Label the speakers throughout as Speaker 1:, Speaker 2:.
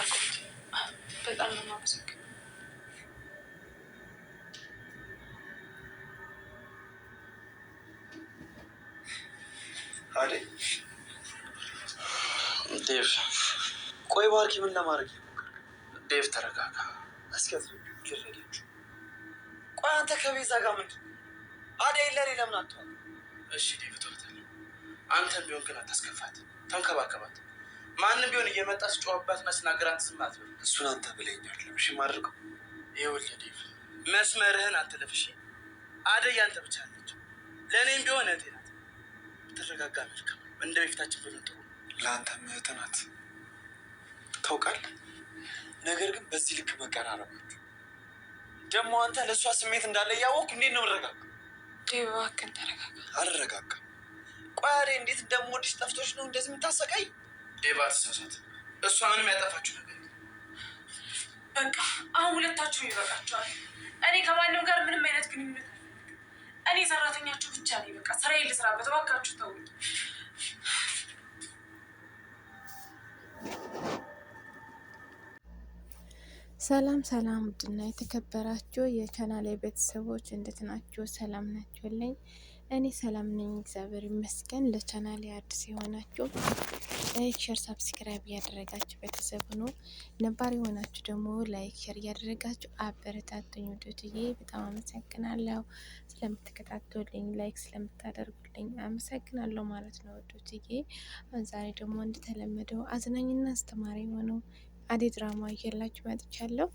Speaker 1: ባርኮት በጣም ነው የማመሰግነው።
Speaker 2: አዴ ዴቭ፣ ቆይ ባርኪ ምን ለማድረግ? ዴቭ ተረጋጋ። እስከዚ ይረጋጋ። ቆይ አንተ ከቤዛ ጋር ምንድን ነው? አደይ ለኔ ለምን አትሆን? እሺ ዴቭ ተወታለሁ። አንተም ቢሆን ግን አታስከፋት፣ ተንከባከባት። ማንም ቢሆን እየመጣ ስጮህባትና ስናገራት ዝም አትበል። እሱን አንተ ብለኛል። እሺ ማድረገው ይኸውልህ ዴቭ፣ መስመርህን አትለፍ። እሺ አደይ አንተ ብቻ አለች፣ ለእኔም ቢሆን እህቴ ናት። ተረጋጋ መልካም። እንደ በፊታችን ብለን ጥሩ። ለአንተም እህትህ ናት ታውቃለህ። ነገር ግን በዚህ ልክ መቀራረባችሁ ደግሞ አንተ ለእሷ ስሜት እንዳለ እያወቅሁ እንዴት ነው የምረጋጋ?
Speaker 1: ዴቭ እባክህን ተረጋጋ።
Speaker 2: አልረጋጋም። ቆይ አደይ እንዴት እንደምወድሽ ጠፍቶሽ ነው እንደዚህ የምታሰቃይ? ዴቭ አትሳሳት። እሷ ምንም ያጠፋችሁ ነገር
Speaker 1: በቃ አሁን ሁለታችሁ ይበቃችኋል። እኔ ከማንም ጋር ምንም አይነት ግንኙነት እኔ ሰራተኛችሁ ብቻ ነኝ። በቃ ስራዬን ልስራበት፣ እባካችሁ ተውኝ።
Speaker 3: ሰላም ሰላም፣ ውድና የተከበራችሁ የቻናሌ ቤተሰቦች እንዴት ናችሁ? ሰላም ናችሁልኝ? እኔ ሰላም ነኝ፣ እግዚአብሔር ይመስገን። ለቻናሌ አዲስ የሆናችሁ ላይክ፣ ሼር፣ ሰብስክራይብ እያደረጋችሁ ቤተሰብ ሁኑ። ነባር የሆናችሁ ደግሞ ላይክ፣ ሼር እያደረጋችሁ አበረታቱኝ። ውድዬ በጣም አመሰግናለሁ ስለምትከታተሉኝ፣ ላይክ ስለምታደርጉልኝ አመሰግናለሁ ማለት ነው ውድዬ። ዛሬ ደግሞ እንደተለመደው አዝናኝና አስተማሪ የሆነው አደይ ድራማ እየላችሁ መጥቻለሁ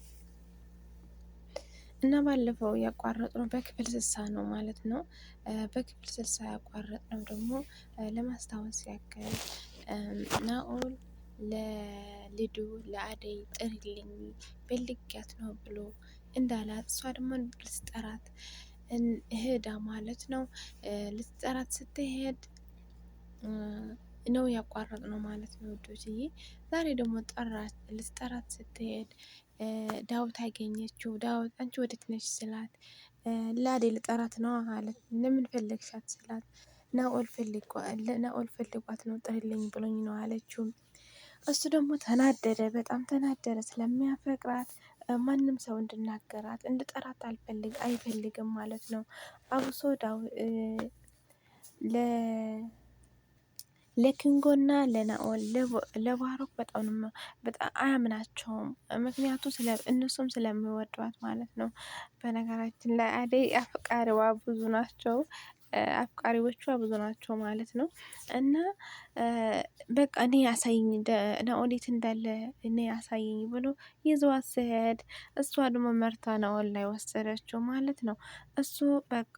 Speaker 3: እና ባለፈው ያቋረጥነው በክፍል 60 ነው ማለት ነው። በክፍል 60 ያቋረጥነው ደግሞ ለማስታወስ ያክል ናኦል ለልዱ ለአደይ ጥሪልኝ በልጊያት ነው ብሎ እንዳላት እሷ ደግሞ ልትጠራት ሄዳ ማለት ነው። ልትጠራት ስትሄድ ነው ያቋረጥ ነው ማለት ነው ውዶችዬ። ዛሬ ደግሞ ልትጠራት ስትሄድ ዳዊት አገኘችው። ዳዊት አንቺ ወዴት ነሽ ስላት ለአደይ ልጠራት ነው አለት። ለምን ፈለግሻት ስላት ናኦል ፈልጓት ነው ጥሪልኝ ብሎኝ ነው አለችው። እሱ ደግሞ ተናደደ፣ በጣም ተናደደ። ስለሚያፈቅራት ማንም ሰው እንድናገራት እንድጠራት አይፈልግም ማለት ነው። አብሶ ለኪንጎና ለናኦል ለባሮክ በጣም አያምናቸውም። ምክንያቱ እነሱም ስለሚወዷት ማለት ነው። በነገራችን ላይ አደይ አፍቃሪዋ ብዙ ናቸው፣ አፍቃሪዎቿ ብዙ ናቸው ማለት ነው። እና በቃ እኔ ያሳይኝ ናኦል የት እንዳለ እኔ ያሳይኝ ብሎ ይዘዋት ሲሄድ እሷ ደግሞ መርታ ናኦል ላይ ወሰደችው ማለት ነው። እሱ በቃ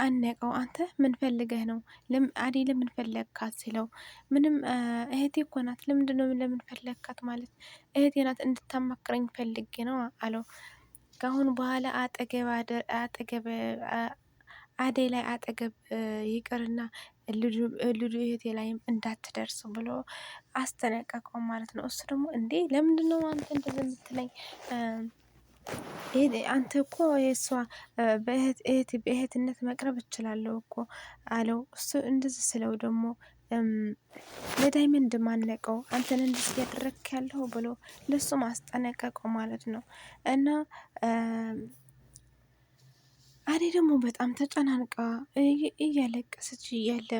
Speaker 3: አነቀው። አንተ ምን ፈልገህ ነው አደይ ለምን ፈለግካት ሲለው ምንም እህቴ እኮ ናት። ለምንድነው ለምን ፈለግካት ማለት እህቴ ናት እንድታማክረኝ ፈልጌ ነው አለው። ከአሁን በኋላ አጠገብ አደይ ላይ አጠገብ ይቅርና ልጁ እህቴ ላይም እንዳትደርስ ብሎ አስጠነቀቀው ማለት ነው። እሱ ደግሞ እንዴ ለምንድነው አንተ እንደዚህ የምትለኝ? አንተ እኮ የእሷ በእህትነት መቅረብ እችላለሁ እኮ አለው። እሱ እንደዚህ ስለው ደግሞ ለዳይመንድ ማነቀው አንተን እንደዚህ ያደረግክ ያለው ብሎ ለሱ ማስጠነቀቀው ማለት ነው። እና አደይ ደግሞ በጣም ተጨናንቃ እያለቀሰች እያለ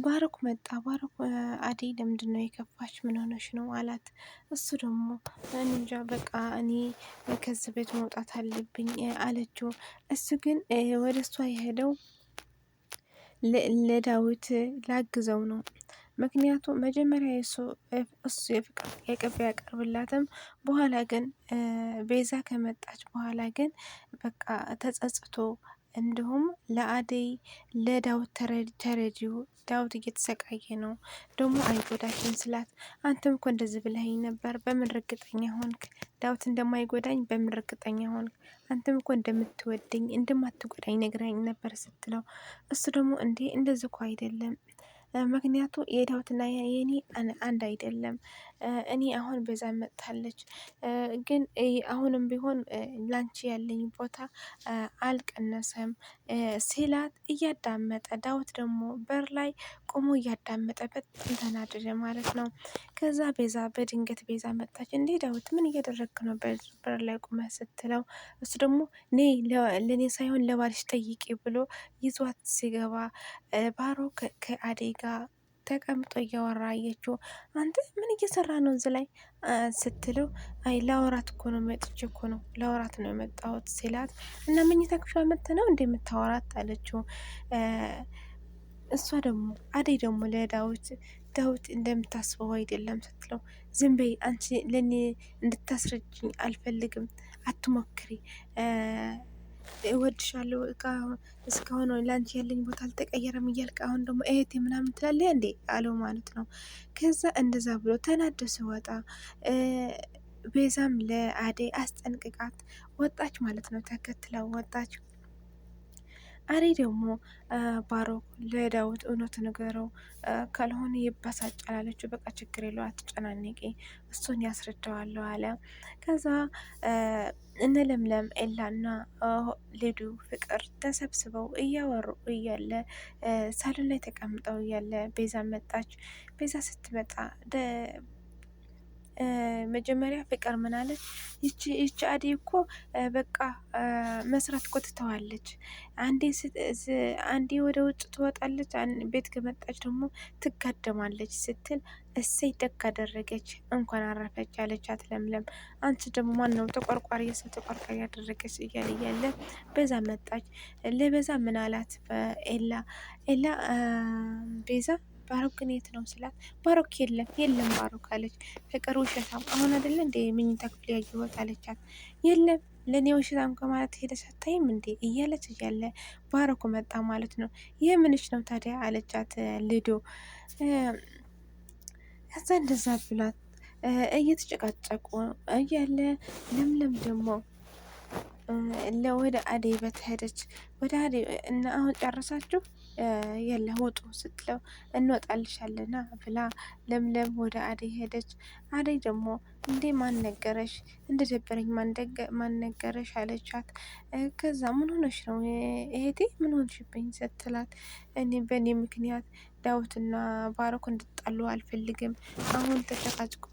Speaker 3: ባሮክ መጣ። ባሮክ አደይ ለምንድን ነው የከፋች? ምን ሆነሽ ነው አላት። እሱ ደግሞ እንጃ በቃ እኔ ከዚህ ቤት መውጣት አለብኝ አለችው። እሱ ግን ወደ እሷ የሄደው ለዳዊት ላግዘው ነው። ምክንያቱም መጀመሪያ እሱ የፍቅር ጥያቄ ያቀርብላትም፣ በኋላ ግን ቤዛ ከመጣች በኋላ ግን በቃ ተጸጽቶ እንዲሁም ለአደይ ለዳዊት ተረጂው ዳዊት እየተሰቃየ ነው ደግሞ አይጎዳሽም ስላት አንተም እኮ እንደዚህ ብለኸኝ ነበር፣ በምን እርግጠኛ ሆንክ? ዳዊት እንደማይጎዳኝ በምን እርግጠኛ ሆንክ? አንተም እኮ እንደምትወደኝ እንደማትጎዳኝ ነግረኸኝ ነበር ስትለው እሱ ደግሞ እንደዚህ እኮ አይደለም፣ ምክንያቱ የዳዊትና የኔ አንድ አይደለም። እኔ አሁን በዛ መጥታለች፣ ግን አሁንም ቢሆን ላንቺ ያለኝ ቦታ አልቀነሰም ሲላት እያዳመጠ ዳዊት ደግሞ በር ላይ ቆሞ እያዳመጠ በጣም ተናደደ ማለት ነው። ከዛ በድንገት ቤዛ መጣች። እንዴ ዳዊት ምን እያደረግክ ነው በር ላይ ቆመህ ስትለው እሱ ደግሞ ለእኔ ሳይሆን ለባልሽ ጠይቂ ብሎ ይዟት ሲገባ ባሮክ ከአደይ ጋር ተቀምጦ እያወራ አየችው። አንተ ምን እየሰራ ነው እዚህ ላይ ስትለው አይ ላወራት እኮ ነው መጥቼ እኮ ነው ላወራት ነው የመጣሁት ሲላት እና መኝታ ክፍሏ መጥተህ ነው እንደምታወራት አለችው። እሷ ደግሞ አደይ ደግሞ ዳዊት እንደምታስበው አይደለም ስትለው ዝም በይ አንቺ ለእኔ እንድታስረጅኝ አልፈልግም፣ አትሞክሪ፣ እወድሻለሁ እስካሁን ለአንቺ ያለኝ ቦታ አልተቀየረም እያልክ አሁን ደግሞ እህቴ ምናምን ትላለህ እንዴ አለው ማለት ነው። ከዛ እንደዛ ብሎ ተናዶ ሲወጣ ቤዛም ለአደይ አስጠንቅቃት ወጣች ማለት ነው። ተከትላ ወጣች። አደይ ደግሞ ባሮክ ለዳዊት እውነት ንገረው ካልሆነ ይበሳጫል አለችው። በቃ ችግር የለው አትጨናነቂ፣ እሱን ያስረዳዋለሁ አለ። ከዛ እነ ለምለም ኤላና ሊዱ ፍቅር ተሰብስበው እያወሩ እያለ ሳሎን ላይ ተቀምጠው እያለ ቤዛ መጣች። ቤዛ ስትመጣ መጀመሪያ ፍቅር ምን አለች? ይቺ አደይ እኮ በቃ መስራት እኮ ትተዋለች፣ አንዴ ወደ ውጭ ትወጣለች፣ ቤት ከመጣች ደግሞ ትጋደማለች ስትል እሰይ ደግ አደረገች እንኳን አረፈች አለቻት ለምለም። አንቺ ደግሞ ማን ነው ተቆርቋሪ የሰው ተቆርቋሪ ያደረገች እያለ በዛ መጣች። ለበዛ ምን አላት ኤላ ቤዛ ባሮክ ግን የት ነው ስላት ባሮክ የለም ባሮክ አለች። ፍቅር ውሸታም አሁን አይደለ እንደ መኝታ ክፍል ያየሁት አለቻት። የለም ለእኔ ውሸታም ከማለት ሄደሽ አታይም እንዴ እያለች እያለ ባሮክ መጣ ማለት ነው። ይህ ምንሽ ነው ታዲያ አለቻት ልዶ። ከዛ እንደዛ ብላት እየተጨቃጨቁ እያለ ለምለም ደግሞ ወደ አደይ በት ሄደች። ወደ አደይ እና አሁን ጨረሳችሁ የለ ውጡ ስትለው እንወጣልሻለና ብላ ለምለም ወደ አደይ ሄደች። አደይ ደግሞ እንዴ ማን ነገረሽ እንደደበረኝ ማን ነገረሽ አለቻት። ከዛ ምን ሆነሽ ነው እህቴ ምን ሆንሽብኝ ስትላት እኔ በእኔ ምክንያት ዳዊትና ባሮክ እንድጣሉ አልፈልግም። አሁን ተጨቃጭቆ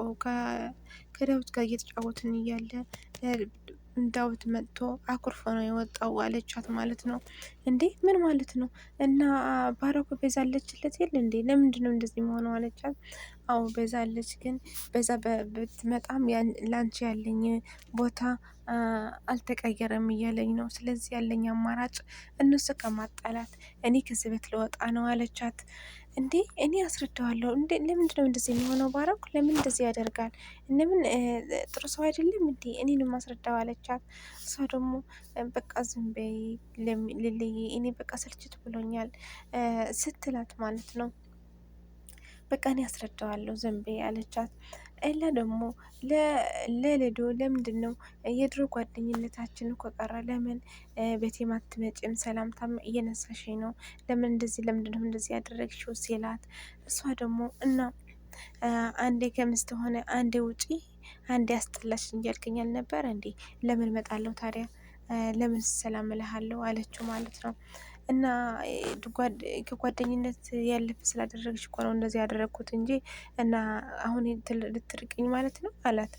Speaker 3: ከዳዊት ጋር እየተጫወትን እያለ ዳዊት መጥቶ አኩርፎ ነው የወጣው አለቻት ማለት ነው። እንዴ ምን ማለት ነው? እና ባሮክ በዛለችለት የለ እንዴ ለምንድን ነው እንደዚህ መሆነው አለቻት። አዎ በዛለች፣ ግን በዛ ብትመጣም ላንቺ ያለኝ ቦታ አልተቀየረም እያለኝ ነው። ስለዚህ ያለኝ አማራጭ እነሱ ከማጣላት እኔ ከዚህ ቤት ልወጣ ነው አለቻት። እንዴ እኔ አስረዳዋለሁ። እንዴ ለምንድን ነው እንደዚህ የሚሆነው? ባሮክ ለምን እንደዚህ ያደርጋል? ለምን ጥሩ ሰው አይደለም እንዴ? እኔንም ማስረዳው አለቻት። እሷ ደግሞ በቃ ዝም በይ ልልይ፣ እኔ በቃ ስልችት ብሎኛል ስትላት ማለት ነው። በቃ እኔ አስረዳዋለሁ ዝም በይ አለቻት። ኤላ ደግሞ ለልዶ ለምንድን ነው የድሮ ጓደኝነታችን እኮ ቀረ፣ ለምን ቤቴም አትመጪም? ሰላምታም እየነሳሽኝ ነው፣ ለምን እንደዚህ ለምንድን ነው እንደዚህ ያደረግሽው ሲላት፣ እሷ ደግሞ እና አንዴ ከምስት ሆነ አንዴ ውጪ አንዴ አስጠላሽ እያልከኝ አልነበር እንዴ? ለምን እመጣለሁ ታዲያ? ለምን ሰላም እልሃለሁ አለችው ማለት ነው። እና ከጓደኝነት ያለፈ ስላደረግሽ እኮ ነው እንደዚህ ያደረግኩት እንጂ እና አሁን ልትርቅኝ ማለት ነው አላት።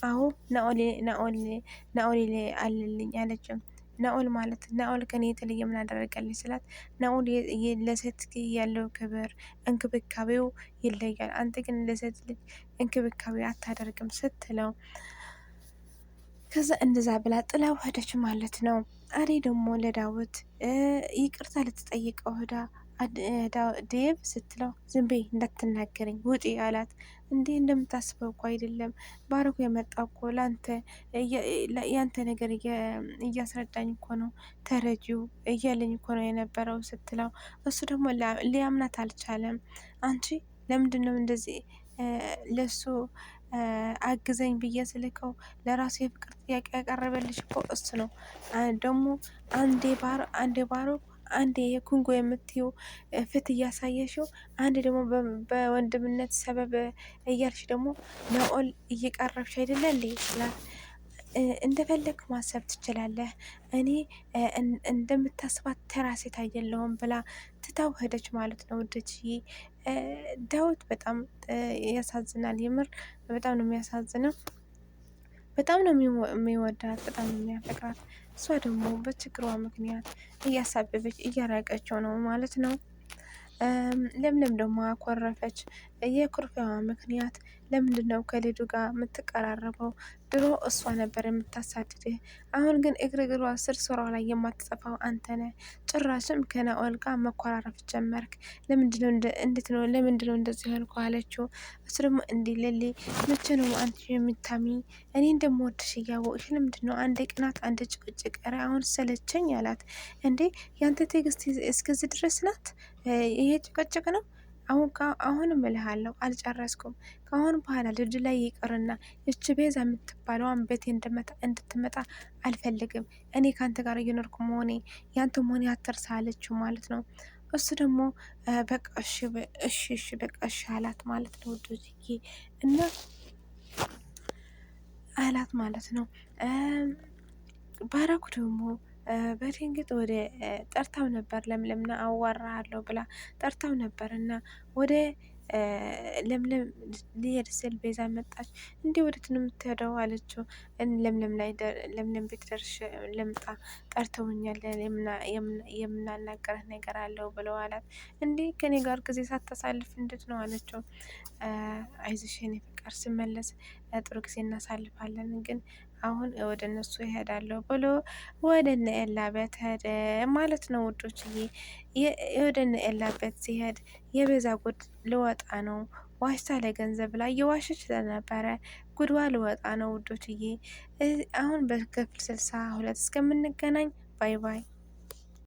Speaker 3: አዎ ናኦል አለልኝ አለችም። ናኦል ማለት ናኦል ከኔ የተለየ ምን አደረገልኝ ስላት፣ ናኦል ለሴት ያለው ክብር እንክብካቤው ይለያል፣ አንተ ግን ለሴት ልጅ እንክብካቤ አታደርግም ስትለው፣ ከዛ እንደዛ ብላ ጥላው ሄደች ማለት ነው። አደይ ደግሞ ለዳዊት ይቅርታ ልትጠይቀው ሄዳ ዴቭ ስትለው ዝም በይ እንዳትናገረኝ ውጪ አላት። እንዴ እንደምታስበው እኮ አይደለም፣ ባሮክ የመጣ እኮ ያንተ ነገር እያስረዳኝ እኮ ነው፣ ተረጂው እያለኝ እኮ ነው የነበረው ስትለው፣ እሱ ደግሞ ሊያምናት አልቻለም። አንቺ ለምንድን ነው እንደዚህ ለሱ አግዘኝ ብዬ ስልከው ለራሱ የፍቅር ጥያቄ ያቀረበልሽ እኮ እሱ ነው። ደግሞ አንዴ ባሮክ አንዴ የኩንጎ የምትይው ፍት እያሳየሽው፣ አንድ ደግሞ በወንድምነት ሰበብ እያልሽ ደግሞ ናኦል እየቀረብሽ አይደለ እንዴ ስላት እንደፈለግ ማሰብ ትችላለህ፣ እኔ እንደምታስባት ተራ ሴት አይደለሁም ብላ ትታው ሄደች ማለት ነው ውዶችዬ። ዳዊት በጣም ያሳዝናል። የምር በጣም ነው የሚያሳዝነው። በጣም ነው የሚወዳት፣ በጣም ነው የሚያፈቅራት። እሷ ደግሞ በችግሯ ምክንያት እያሳበበች እያራቀችው ነው ማለት ነው። ለምለም ደግሞ አኮረፈች። የኩርፊያዋ ምክንያት ለምንድን ነው ከልዱ ጋር የምትቀራረበው? ድሮ እሷ ነበር የምታሳድድህ፣ አሁን ግን እግር ስር ስሯ ላይ የማትጠፋው አንተ ነህ። ጭራሽም ከናኦል ጋር መኮራረፍ ጀመርክ። ለምንድነው እንደዚህ ያልኩ አለችው። እሱ ደግሞ እንዲህ ለሊ መቼ ነው አንቺ የምታሚኝ? እኔ እንደምወድሽ እያወቅሽ ለምንድን ነው አንድ ቅናት አንድ ጭቅጭቅ? ኧረ አሁን ሰለቸኝ አላት። እንዴ ያንተ ትዕግስት እስከዚህ ድረስ ናት? ይሄ ጭቅጭቅ ነው? አሁንም እልሃለሁ አልጨረስኩም። ከአሁን በኋላ ልጅ ላይ ይቅርና ይች ቤዛ የምትባለዋን ቤቴ እንድትመጣ አልፈልግም። እኔ ከአንተ ጋር እየኖርኩ መሆኔ ያንተ መሆኔ አትርሳ አለችው ማለት ነው። እሱ ደግሞ በቃ እሺ በቃ እሺ አላት ማለት ነው ውዶችዬ። እና አላት ማለት ነው። ባረኩ ደግሞ በድንገት ወደ ጠርታው ነበር ለምለምና አዋራሃለሁ ብላ ጠርታው ነበር እና ወደ ለምለም ሊሄድ ስል ቤዛ መጣች። እንዲህ ወዴት ነው የምትሄደው አለችው። ለምለም ቤት ደርሼ ልምጣ ጠርተውኛል የምናናገረህ ነገር አለው ብለው አላት። እንዲህ ከኔ ጋር ጊዜ ሳታሳልፍ እንዴት ነው አለችው። አይዞሽ የኔ ፍቅር ስመለስ ጥሩ ጊዜ እናሳልፋለን፣ ግን አሁን ወደ እነሱ ይሄዳለሁ ብሎ ወደ እነ ኤላ ቤት ሄደ ማለት ነው ውዶችዬ። ወደ እነ ኤላ ቤት ሲሄድ የቤዛ ጉድ ልወጣ ነው። ዋሽታ ለገንዘብ ላይ የዋሸች ስለነበረ ጉድዋ ልወጣ ነው ውዶችዬ። አሁን በክፍል 62 እስከምንገናኝ ባይ ባይ።